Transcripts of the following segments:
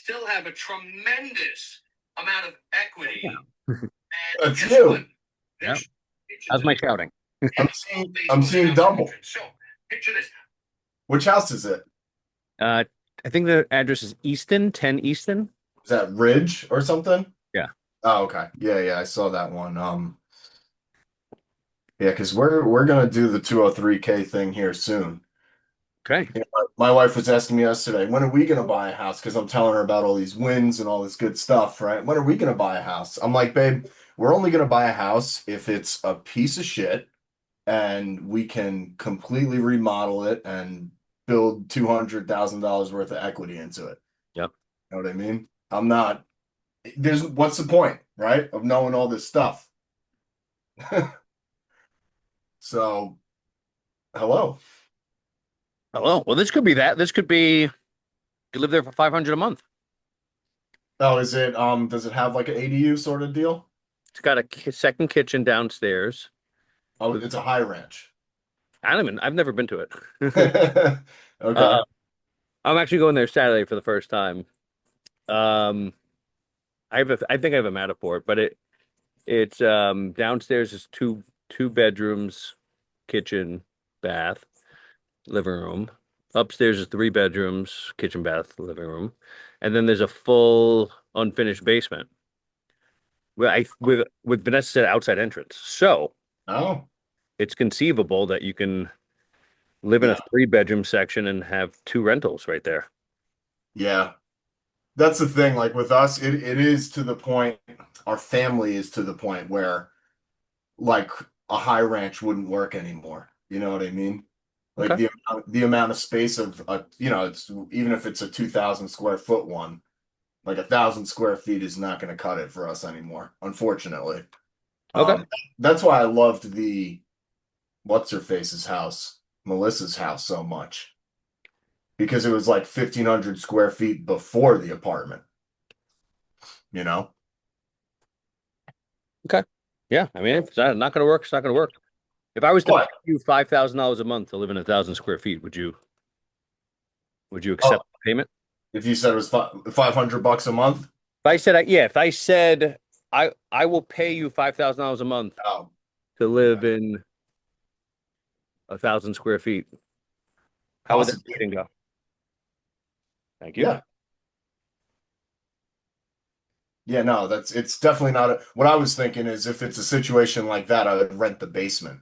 still have a tremendous amount of equity. Yeah. And That's guess you. what? Yeah. There's How's my shouting? I'm seeing double. So picture this. Which house is it? Uh, I think the address is Easton, 10 Easton. Is that Ridge or something? Yeah. Oh, okay. Yeah, I saw that one. Yeah, because we're gonna do the 203K thing here soon. Okay. You know, my wife was asking me yesterday, when are we gonna buy a house? Because I'm telling her about all these wins and all this good stuff, right? When are we gonna buy a house? I'm like, babe, we're only gonna buy a house if it's a piece of shit and we can completely remodel it and build $200,000 worth of equity into it. Yep. You know what I mean? I'm not, what's the point, right? Of knowing all this stuff. So, hello. Hello. Well, this could be that. This could be you live there for 500 a month. Oh, is it, does it have like an ADU sort of deal? It's got a second kitchen downstairs. Oh, With, it's a high ranch. I've never been to it. Okay. Uh, I'm actually going there Saturday for the first time. Um, I think I have a Matterport, but it's downstairs is two bedrooms, kitchen, bath, living room. Upstairs is three bedrooms, kitchen, bath, living room, and then there's a full unfinished basement with Vanessa said outside entrance. So Oh, it's conceivable that you can live in a yeah. three-bedroom section and have two rentals right there. Yeah. That's the thing. Like with us, it is to the point, our family is to the point where like a high ranch wouldn't work anymore. You know what I mean? Like Okay. the amount of space of a, it's even if it's a 2,000 square foot one, like 1,000 square feet is not going to cut it for us anymore, unfortunately. Okay. Um, that's why I loved the what's her face's house, Melissa's house so much because it was like 1,500 square feet before the apartment, you know? Okay. Yeah. I mean, if it's not going to work, it's not going to work. If I was to pay But you $5,000 a month to live in 1,000 square feet, would you oh, accept the payment? if you said it was 500 bucks a month, If I said I will pay you $5,000 a month oh, to yeah, live in 1,000 square feet, how would that possibly. meeting go? Thank you. Yeah. Yeah, no, it's definitely not what I was thinking is if it's a situation like that, I would rent the basement.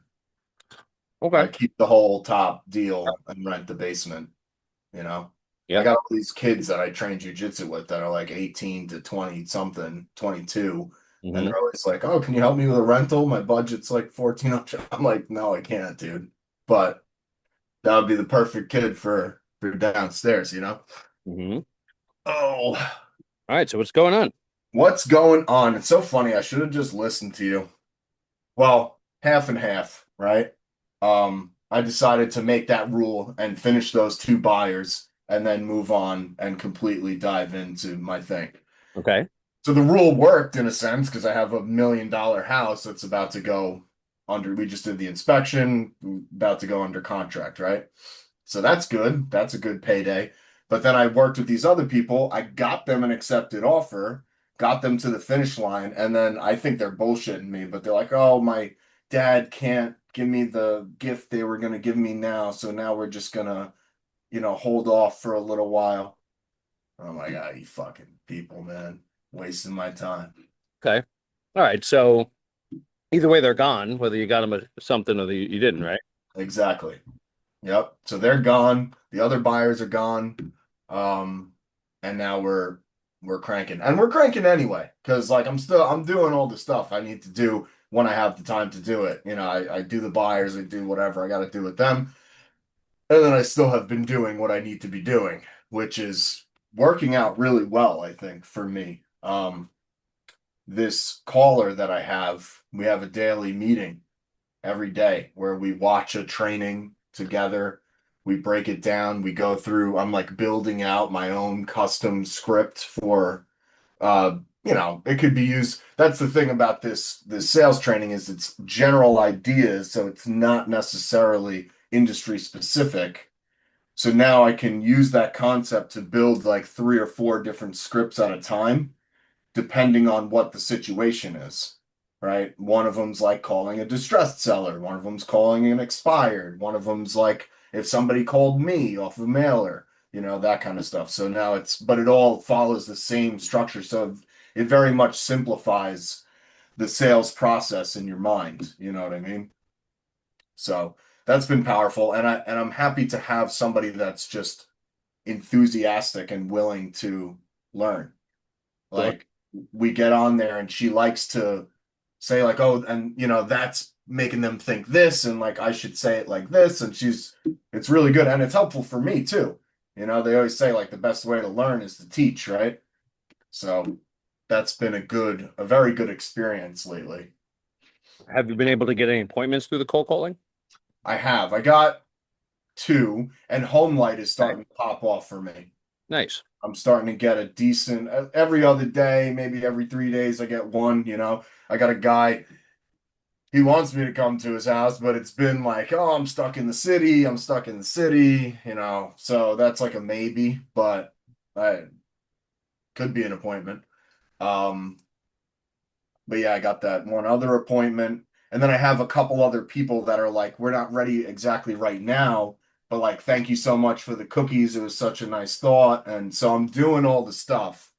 Okay. Like keep the whole top deal and rent the basement, you know? I Yep. got all these kids that I train jujitsu with that are like 18 to 20 something, 22. And Hmm. they're always like, oh, can you help me with a rental? My budget's like 1400. I'm like, no, I can't, dude. But that would be the perfect kid for downstairs, you know? Hmm. Oh, All right. So what's going on? what's going on? It's so funny. I should have just listened to you. Well, half and half, right? I decided to make that rule and finish those two buyers and then move on and completely dive into my thing. Okay. So the rule worked in a sense because I have $1 million house that's about to go under. We just did the inspection, about to go under contract, right? So that's good. That's a good payday. But then I worked with these other people. I got them an accepted offer, got them to the finish line, and then I think they're bullshitting me, but they're like, "Oh, my dad can't give me the gift they were going to give me now, so now we're just going to, hold off for a little while." Oh my God, you fucking people, man. Wasting my time. Okay. All right. So either way, they're gone, whether you got them something or you didn't, right? Exactly. Yep. So they're gone. The other buyers are gone. Um, and now we're cranking. And we're cranking anyway, because like I'm doing all the stuff I need to do when I have the time to do it. I do the buyers, I do whatever I gotta do with them. And then I still have been doing what I need to be doing, which is working out really well, I think, for me. This caller that I have, we have a daily meeting every day where we watch a training together. We break it down. We go through, I'm like building out my own custom script for it could be used. That's the thing about this sales training is it's general ideas, so it's not necessarily industry specific. So now I can use that concept to build like 3 or 4 different scripts at a time, depending on what the situation is, right? One of them's like calling a distressed seller. One of them's calling an expired. One of them's like if somebody called me off a mailer, that kind of stuff. So now but it all follows the same structure. So it very much simplifies the sales process in your mind. You know what I mean? So that's been powerful. And I'm happy to have somebody that's just enthusiastic and willing to learn. Sure. Like we get on there and she likes to say like, oh, and that's making them think this and like I should say it like this. And it's really good. And it's helpful for me too. They always say like the best way to learn is to teach, right? So that's been a very good experience lately. Have you been able to get any appointments through the cold calling? I got 2 and home light is Okay. starting to pop off for me. Nice. I'm starting to get a decent every other day, maybe every 3 days I get one, I got a guy, he wants me to come to his house, but it's been like, oh, I'm stuck in the city, so that's like a maybe, but I could be an appointment. Um, but yeah, I got that one other appointment, and then I have a couple other people that are like, we're not ready exactly right now, but like, thank you so much for the cookies. It was such a nice thought, and so I'm doing all the stuff.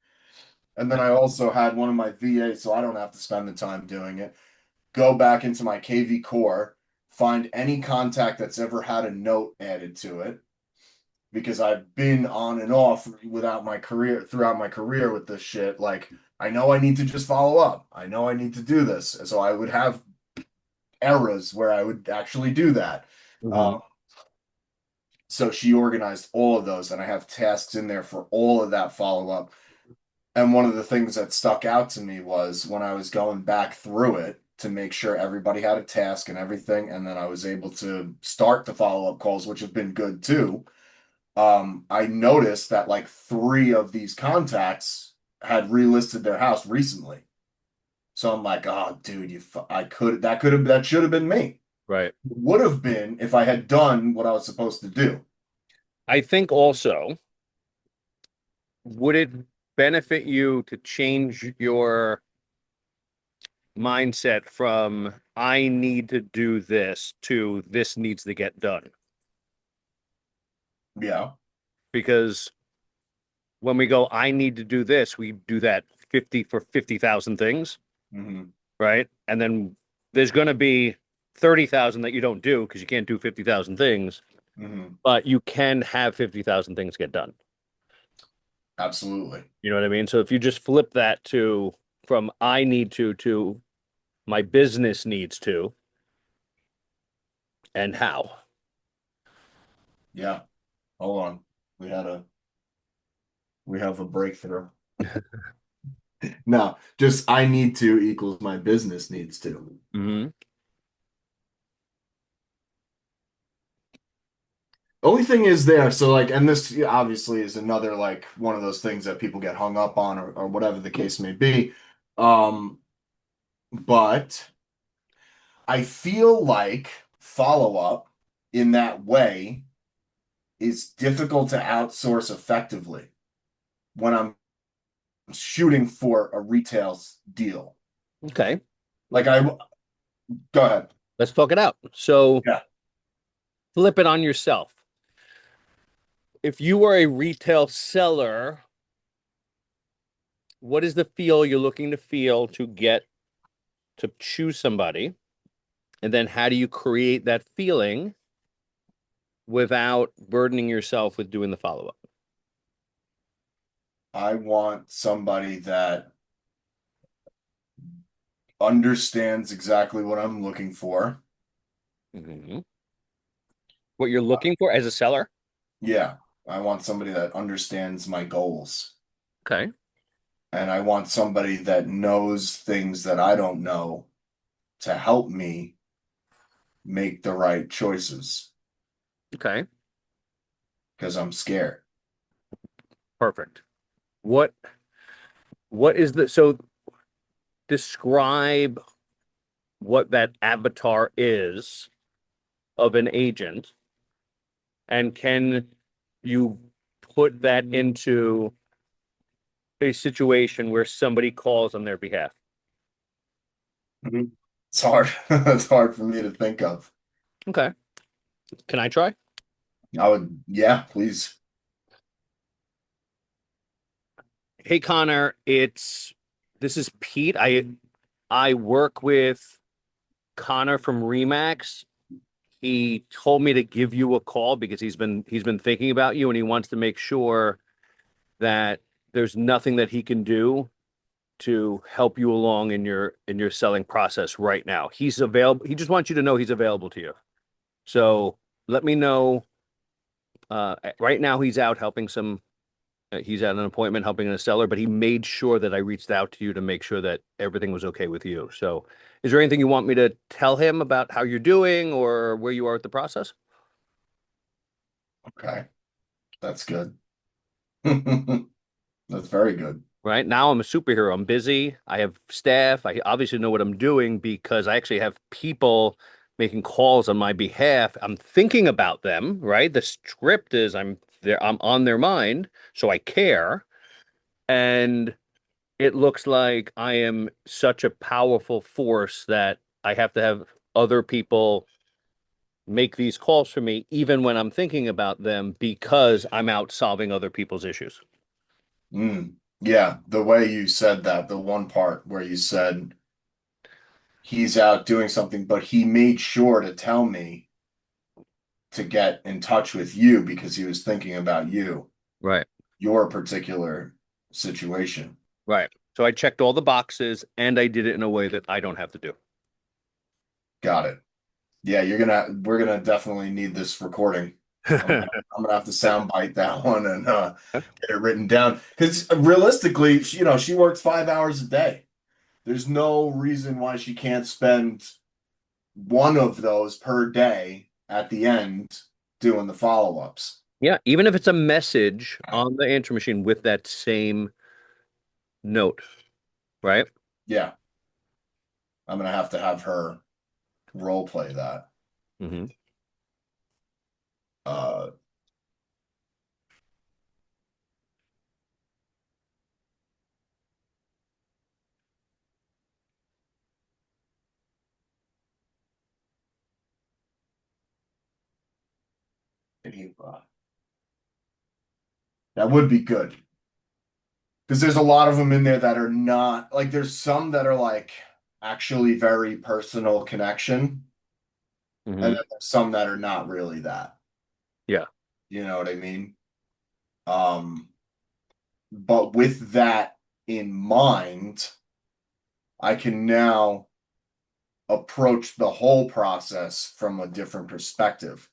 And then I also had one of my VAs, so I don't have to spend the time doing it. Go back into my KV core, find any contact that's ever had a note added to it, because I've been on and off throughout my career with this shit. Like, I know I need to just follow up. I know I need to do this. So I would have eras where I would actually do that. Hmm. Um, so she organized all of those, and I have tasks in there for all of that follow up. And one of the things that stuck out to me was when I was going back through it to make sure everybody had a task and everything, and then I was able to start the follow-up calls, which have been good too. I noticed that like 3 of these contacts had relisted their house recently. So I'm like, oh, dude, that should have been me. Right. Would have been if I had done what I was supposed to do. I think also, would it benefit you to change your mindset from I need to do this to this needs to get done? Yeah. Because when we go, I need to do this, we do that 50 for 50,000 things, Hmm. right? And then there's going to be 30,000 that you don't do because you can't do 50,000 things, Hmm. but you can have 50,000 things get done. Absolutely. You know what I mean? So if you just flip that to from I need to my business needs to and how. Yeah. Hold on. We had a we have a breakthrough. No, just I need to equals my business needs to. Hmm. Only thing is there, so like, and this obviously is another like one of those things that people get hung up on or whatever the case may be. Um, but I feel like follow up in that way is difficult to outsource effectively when I'm shooting for a retail deal. Okay, Like go ahead. let's talk it out. So Yeah. flip it on yourself. If you were a retail seller, what is the feel you're looking to feel to get to choose somebody? And then how do you create that feeling without burdening yourself with doing the follow-up? I want somebody that understands exactly what I'm looking for. Hmm. What you're looking for as a seller? Yeah, I want somebody that understands my goals. Okay. And I want somebody that knows things that I don't know to help me make the right choices Okay. because I'm scared. Perfect. What what is the so describe what that avatar is of an agent and can you put that into a situation where somebody calls on their behalf? It's hard. It's hard for me to think of. Okay. Can I try? I would, yeah, please. Hey Connor, this is Pete. I work with Connor from Remax. He told me to give you a call because he's been thinking about you and he wants to make sure that there's nothing that he can do to help you along in your selling process right now. He's available. He just wants you to know he's available to you. So let me know. Right now he's out helping some. He's at an appointment helping a seller, but he made sure that I reached out to you to make sure that everything was okay with you. So, is there anything you want me to tell him about how you're doing or where you are with the process? Okay, that's good. That's very good. Right now, I'm a superhero. I'm busy. I have staff. I obviously know what I'm doing because I actually have people making calls on my behalf. I'm thinking about them, right? The script is I'm there, I'm on their mind, so I care. And it looks like I am such a powerful force that I have to have other people make these calls for me, even when I'm thinking about them, because I'm out solving other people's issues. Mm. Yeah, the way you said that, the one part where you said he's out doing something, but he made sure to tell me to get in touch with you because he was thinking about you, Right. your particular situation. Right. So I checked all the boxes and I did it in a way that I don't have to do. Got it. Yeah, we're gonna definitely need this recording. I'm gonna have to soundbite that one and get it written down. Because realistically, she works 5 hours a day. There's no reason why she can't spend one of those per day at the end doing the follow-ups. Yeah, even if it's a message on the answer machine with that same note, right? Yeah, I'm gonna have to have her role play that. Hmm. Uh, that would be good because there's a lot of them in there that are not like. There's some that are like actually very personal connection, and Hmm. then there's some that are not really that. Yeah. You know what I mean? Um, but with that in mind, I can now approach the whole process from a different perspective.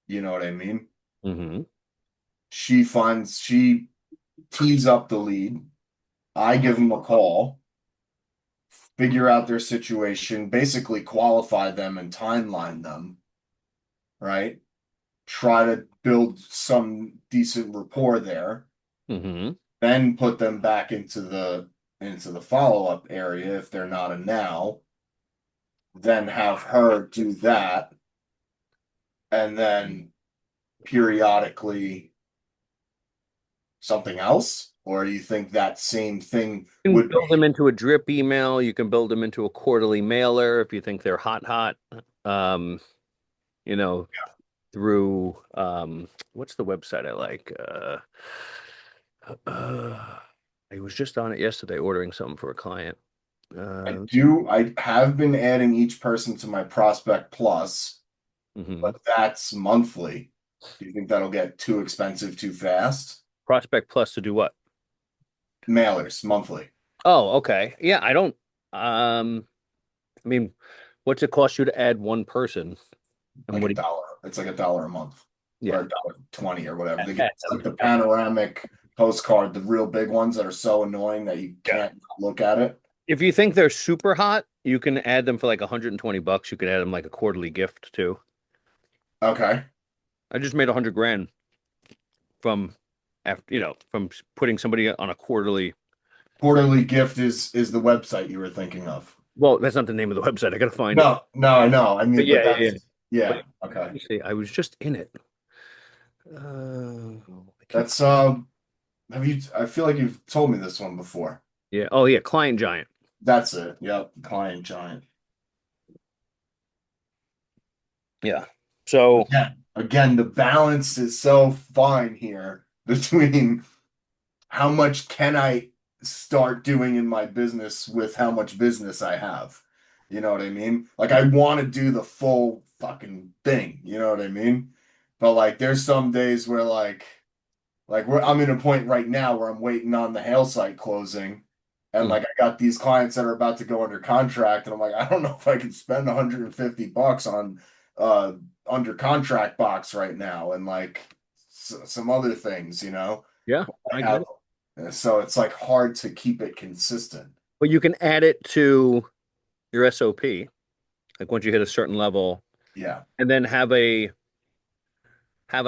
You know what I mean? Hmm. She tees up the lead. I give them a call, figure out their situation, basically qualify them and timeline them, right? Try to build some decent rapport there, Hmm. then put them back into the follow-up area if they're not a now, then have her do that, and then periodically something else? Or do you think that same thing You can would build them be into a drip email. You can build them into a quarterly mailer if you think they're hot. Um, you know, through what's the website I like? Uh, I was just on it yesterday ordering something for a client. Uh, I have been adding each person to my Prospect Plus, mhm. but that's monthly. Do you think that'll get too expensive too fast? Prospect Plus to do what? Mailers monthly, Oh, okay. Yeah, I don't I mean, what's it cost you to add one person? And like what a do you, dollar. It's like $1 a month or yeah. $1.20 or whatever. They get Add it's them. like the panoramic postcard, the real big ones that are so annoying that you Yeah. can't look at it. If you think they're super hot, you can add them for like 120 bucks. You can add them like a quarterly gift too. Okay. I just made 100 grand from after, from putting somebody on a quarterly. Quarterly gift is the website you were thinking of. Well, that's not the name of the website. I gotta find it. No, no, I know. I But mean, but yeah, yeah, yeah. that's But yeah, let okay. me see. I was just in it. I keep, That's have you I feel like you've told me this one before. yeah. Oh yeah, Client Giant. That's it. Yep. Client Giant. Yeah. So Again, the balance is so fine here between how much can I start doing in my business with how much business I have. You know what I mean? Like I want to do the full fucking thing. You know what I mean? But like there's some days where I'm in a point right now where I'm waiting on the hail site closing. And mm, like I got these clients that are about to go under contract, and I'm like, I don't know if I can spend 150 bucks on uh under contract box right now, and like some other things, you know. yeah, I I get have, it. so it's like hard to keep it consistent. But you can add it to your SOP, like once you hit a certain level, Yeah, and then have a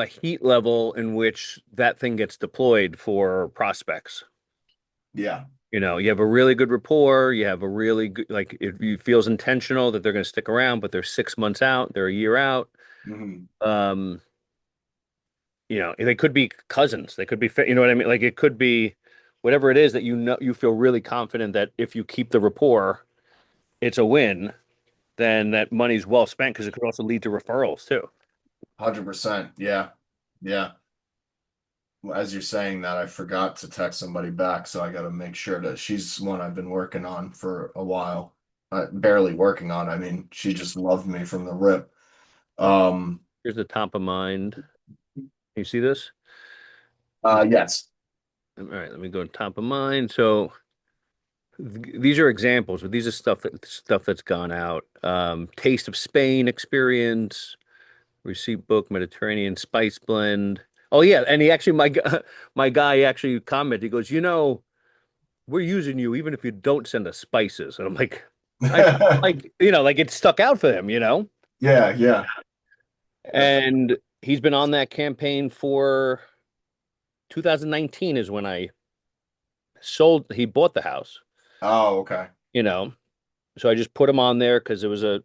heat level in which that thing gets deployed for prospects. yeah, You know, you have a really good rapport, you have a really good, like it feels intentional that they're going to stick around, but they're 6 months out, they're a year out. hmm Um, you know, they could be cousins, they could be, you know what I mean? Like it could be whatever it is that you know you feel really confident that if you keep the rapport, it's a win, then that money's well spent because it could also lead to referrals too. 100%. Yeah, yeah. As you're saying that, I forgot to text somebody back, so I got to make sure that she's one I've been working on for a while. Barely working on. I mean, she just loved me from the rip. Um, Here's the top of mind. You see this? yes. All right, let me go to top of mind. So these are examples, but these are stuff that's gone out. Taste of Spain experience, receipt book, Mediterranean spice blend. Oh yeah, and he actually my guy actually commented. He goes, you know, we're using you even if you don't send us spices. And I'm like, I like you know, like it stuck out for him, you know. Yeah, yeah. That's And he's been on that campaign for 2019 is when I sold. He bought the house, oh, okay. you know. So I just put him on there because it was a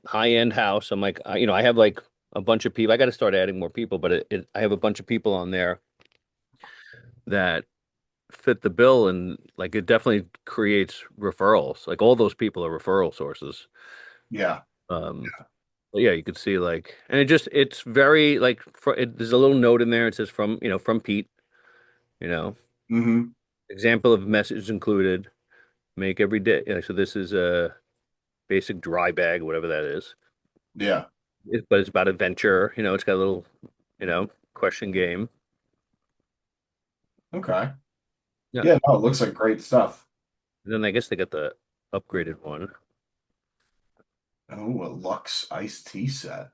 high end house. I'm like, you know, I have like a bunch of people. I got to start adding more people, but I have a bunch of people on there that fit the bill, and like it definitely creates referrals. Like all those people are referral sources. Yeah. Um, but yeah, you could see like, and it's very like there's a little note in there. It says from from Pete. You know, hmm example of message included. Make every day. So this is a basic dry bag, whatever that is. Yeah. But it's about adventure. You know, it's got a little, question game. Okay. Yeah. Yeah, no, it looks like great stuff. And then I guess they got the upgraded one. Oh, a Lux iced tea set.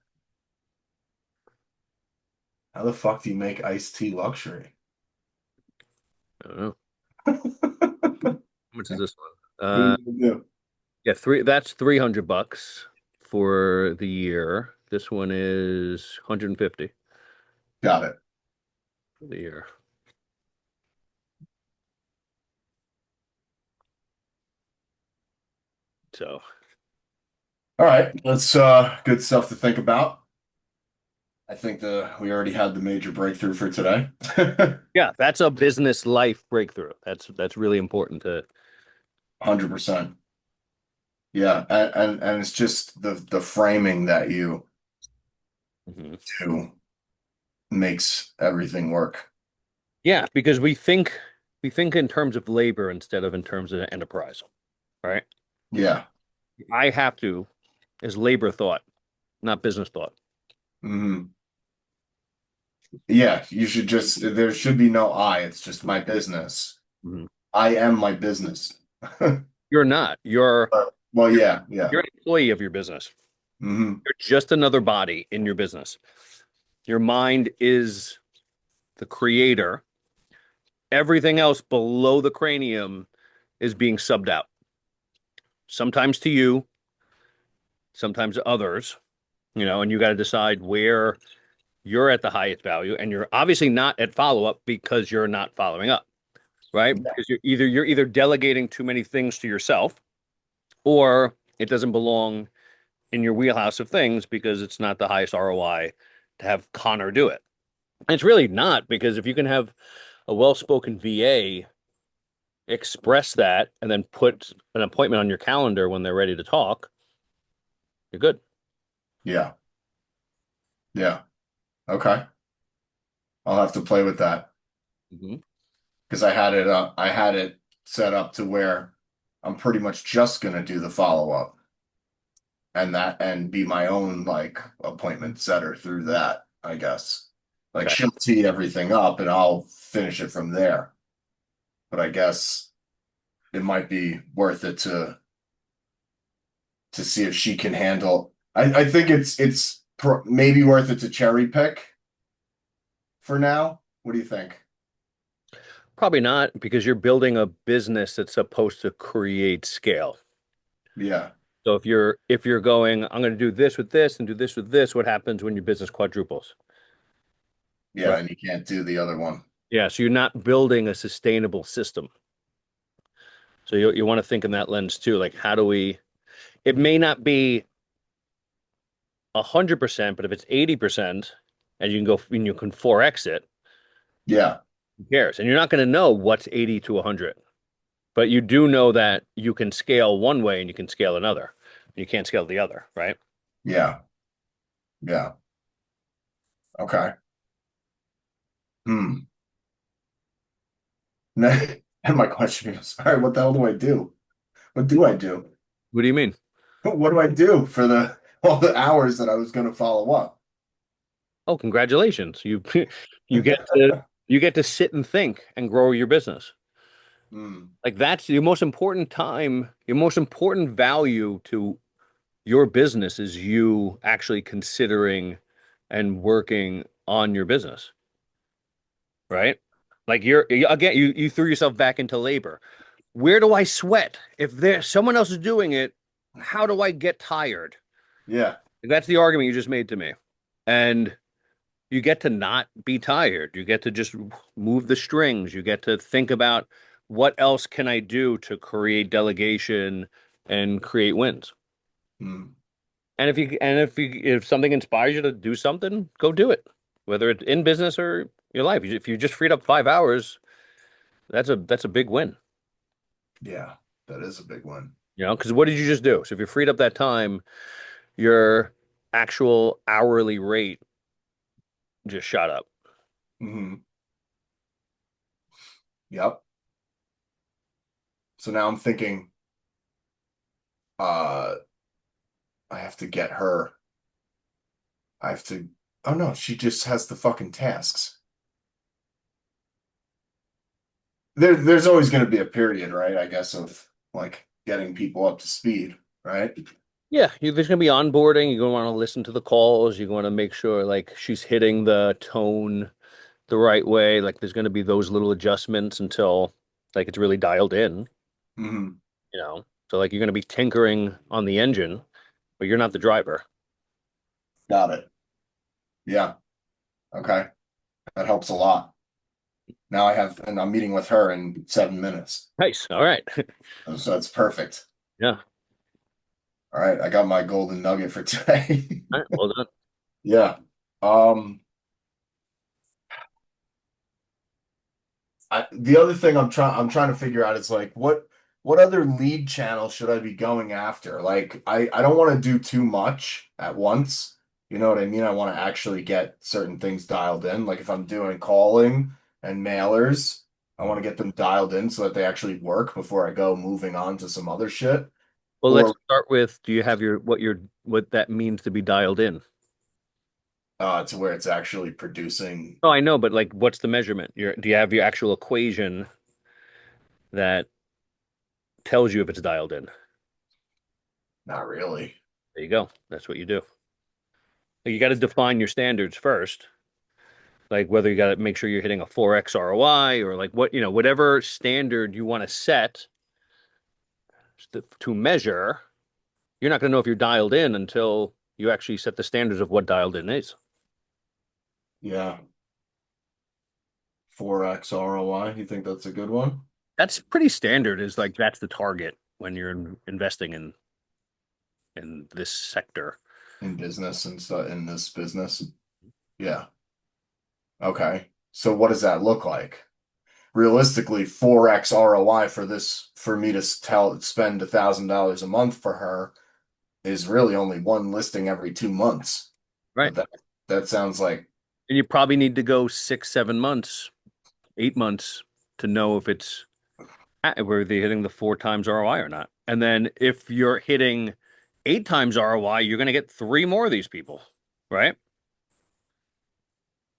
How the fuck do you make iced tea luxury? I don't know. How much is this one? What do you do? Yeah, that's $300 for the year. This one is 150 Got it. for the year. So All right, that's good stuff to think about. I think the we already had the major breakthrough for today. yeah, that's a business life breakthrough. That's really important to. 100%. Yeah, and it's just the framing that you Mhm. do makes everything work. Yeah, because we think in terms of labor instead of in terms of enterprise, right? Yeah. I have to is labor thought, not business thought. hmm Yeah, you should just there should be no I, it's just my business. Mhm. I am my business. You're not. You're Well, you're yeah, yeah. you're an employee of your business. hmm You're just another body in your business. Your mind is the creator. Everything else below the cranium is being subbed out. Sometimes to you, sometimes to others, and you got to decide where you're at the highest value, and you're obviously not at follow up because you're not following up, right? Yeah. Because you're either delegating too many things to yourself, or it doesn't belong in your wheelhouse of things because it's not the highest ROI to have Conor do it. And it's really not, because if you can have a well-spoken VA express that and then put an appointment on your calendar when they're ready to talk, you're good. Yeah. Yeah. Okay. I'll have to play with that Mhm. because I had it set up to where I'm pretty much just gonna do the follow-up and be my own like appointment setter through that, I guess. Like Okay. she'll tee everything up and I'll finish it from there. But I guess it might be worth it to see if she can handle. I think maybe worth it to cherry pick for now. What do you think? Probably not, because you're building a business that's supposed to create scale. Yeah. So if you're going, I'm going to do this with this and do this with this, what happens when your business quadruples? Yeah, Right. and you can't do the other one. Yeah, so you're not building a sustainable system. So you want to think in that lens too, like how do we, it may not be 100%, but if it's 80% and you can 4x it, Yeah. who cares? And you're not going to know what's 80 to 100, but you do know that you can scale one way and you can scale another. You can't scale the other, right? Yeah. Yeah. Okay. Hmm. And my question is, all right, what the hell do I do? What do I do? What do you mean? What do I do for the all the hours that I was going to follow up? Oh, congratulations. You get to you get to sit and think and grow your business. Hmm. Like that's your most important time, your most important value to your business is you actually considering and working on your business, right? Like again, you threw yourself back into labor. Where do I sweat? If there's someone else is doing it, how do I get tired? Yeah. That's the argument you just made to me. And you get to not be tired. You get to just move the strings. You get to think about what else can I do to create delegation and create wins. Hmm. And if something inspires you to do something, go do it. Whether it's in business or your life. If you just freed up 5 hours, that's a big win. Yeah. That is a big one. Because what did you just do? So if you freed up that time, your actual hourly rate just shot up. Hmm. Yep. So now I'm thinking, uh, I have to get her. I have to. Oh no, she just has the fucking tasks. There's always going to be a period, right? I guess of like getting people up to speed, right? Yeah, there's gonna be onboarding. You're gonna want to listen to the calls. You're going to make sure like she's hitting the tone the right way. Like there's gonna be those little adjustments until like it's really dialed in, Hmm. you know. So like you're gonna be tinkering on the engine, but you're not the driver. Got it. Yeah. Okay. That helps a lot. Now and I'm meeting with her in 7 minutes. Nice. All right. So that's perfect. Yeah. All right. I got my golden nugget for today. All right. Well done. Yeah. Um, the other thing I'm trying to figure out is like what other lead channel should I be going after? Like I don't want to do too much at once. You know what I mean? I want to actually get certain things dialed in. Like if I'm doing calling and mailers, I want to get them dialed in so that they actually work before I go moving on to some other shit. Well, let's Or start with, do you have what that means to be dialed in? to where it's actually producing. Oh, I know, but like what's the measurement? Do you have your actual equation that tells you if it's dialed in? Not really. There you go. That's what you do. You got to define your standards first, like whether you got to make sure you're hitting a 4x ROI or like whatever standard you want to set to measure. You're not going to know if you're dialed in until you actually set the standards of what dialed in is. Yeah. 4x ROI. You think that's a good one That's pretty standard, is like that's the target when you're investing in this sector. in business and stuff in this business? Yeah. Okay. So what does that look like? Realistically, 4x ROI for this for me to spend $1,000 a month for her is really only one listing every 2 months. Right. But that sounds like And you probably need to go 6, 7 months, 8 months to know if it's whether you're hitting the 4 times ROI or not. And then if you're hitting 8 times ROI, you're going to get three more of these people, right?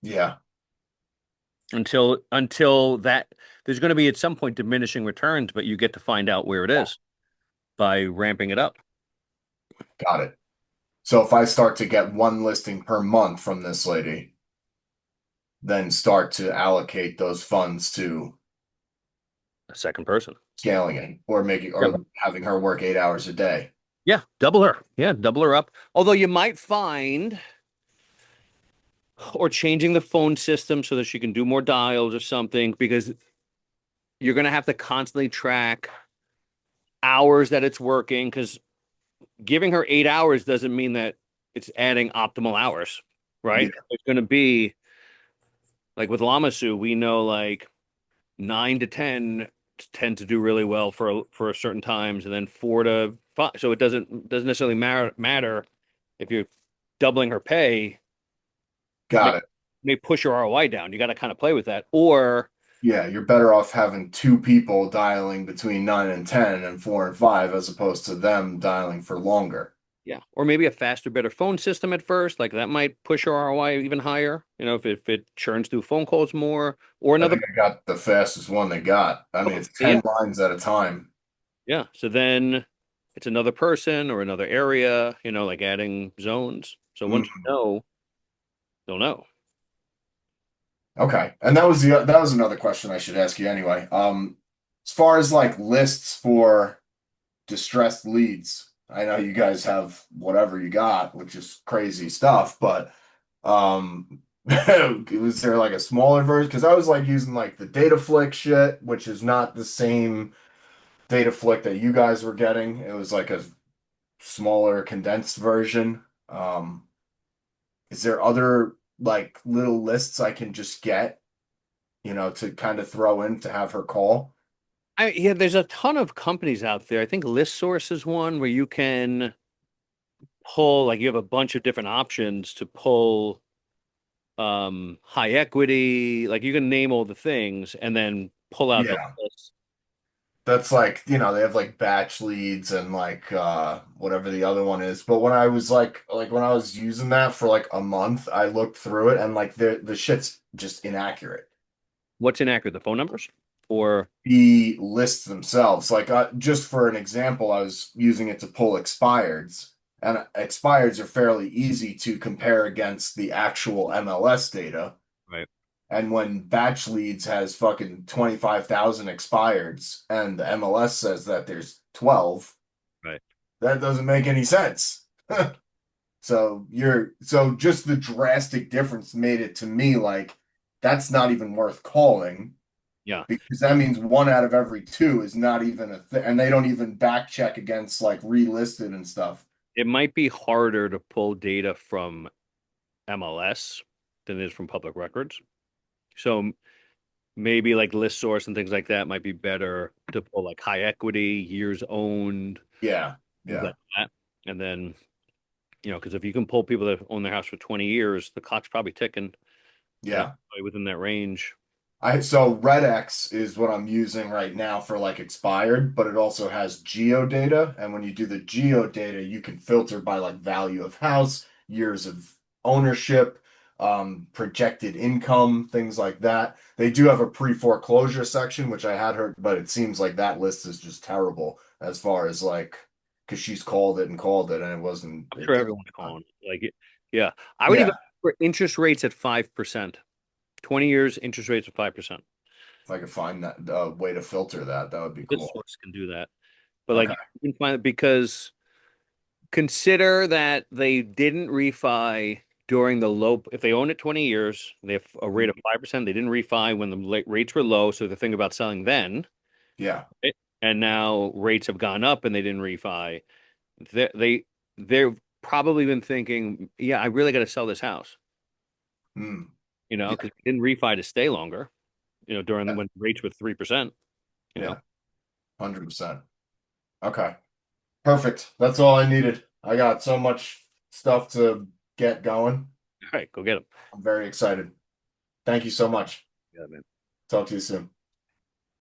yeah, Until that there's going to be at some point diminishing returns, but you get to find out where it is by ramping it up. got it. So if I start to get one listing per month from this lady, then start to allocate those funds to A second person. scaling it or making Yeah. or having her work 8 hours a day. Yeah, double her. Yeah, double her up. Although you might find or changing the phone system so that she can do more dials or something because you're going to have to constantly track hours that it's working because giving her 8 hours doesn't mean that it's adding optimal hours, Yeah, right? It's going to be like with Lamasu, we know like 9 to 10 tend to do really well for certain times, and then 4 to 5. So it doesn't necessarily matter if you're doubling her pay may, got it. may push your ROI down. You got to kind of play with that, or Yeah, you're better off having two people dialing between 9 and 10 and 4 and 5 as opposed to them dialing for longer. yeah, or maybe a faster, better phone system at first. Like that might push your ROI even higher. If it churns through phone calls more, or I another. think I got the fastest one they got. I mean, Okay, it's yeah, 10 lines at a time. yeah. So then it's another person or another area. Like adding zones. So once you Mhm. know, you'll know. Okay. And that was another question I should ask you anyway. As far as like lists for distressed leads, I know you guys have whatever you got, which is crazy stuff, but was there like a smaller version? Because I was like using like the data flick shit, which is not the same data flick that you guys were getting. It was like a smaller condensed version. Is there other like little lists I can just get, to kind of throw in to have her call? Yeah, there's a ton of companies out there. I think ListSource is one where you can pull, like you have a bunch of different options to pull high equity, like you can name all the things and then pull out the Yeah. list. That's like, they have like batch leads and like whatever the other one is. But when I was like when I was using that for like a month, I looked through it and like the shit's just inaccurate. What's inaccurate? The phone numbers? Or The lists themselves. Like just for an example, I was using it to pull expireds, and expireds are fairly easy to compare against the actual MLS data. right. And when batch leads has fucking 25,000 expireds and the MLS says that there's 12, Right. that doesn't make any sense. So just the drastic difference made it to me like that's not even worth calling Yeah. because that means one out of every two is not even a thing, and they don't even back check against like relisted and stuff. It might be harder to pull data from MLS than it is from public records. So maybe like list source and things like that might be better to pull like high equity, years owned, Yeah, things yeah, like that. And then, because if you can pull people that own their house for 20 years, the clock's probably ticking, yeah. probably within that range. So RedX is what I'm using right now for like expired, but it also has geo data. And when you do the geo data, you can filter by like value of house, years of ownership, projected income, things like that. They do have a pre-foreclosure section, which I had heard, but it seems like that list is just terrible as far as like, because she's called it and it wasn't, I'm it sure didn't. everyone's calling it. Like, yeah, I would even Yeah, for interest rates at 5%, 20 years interest rates of 5%. if I could find that way to filter that, that would be This cool. source can do that. But like Okay. you can find it because consider that they didn't refi during the low. If they own it 20 years, they have a rate of 5%. They didn't refi when the rates were low. So the thing about selling then, Yeah. right? And now rates have gone up and they didn't refi. They've probably been thinking, yeah, I really got to sell this house. Hmm. you know, Yeah. because we didn't refi to stay longer, you know, during Yeah. when rates were 3%, you know. Yeah. 100%. Okay. Perfect. That's all I needed. I got so much stuff to get going. All right, go get them. I'm very excited. Thank you so much. Yeah, man. Talk to you soon.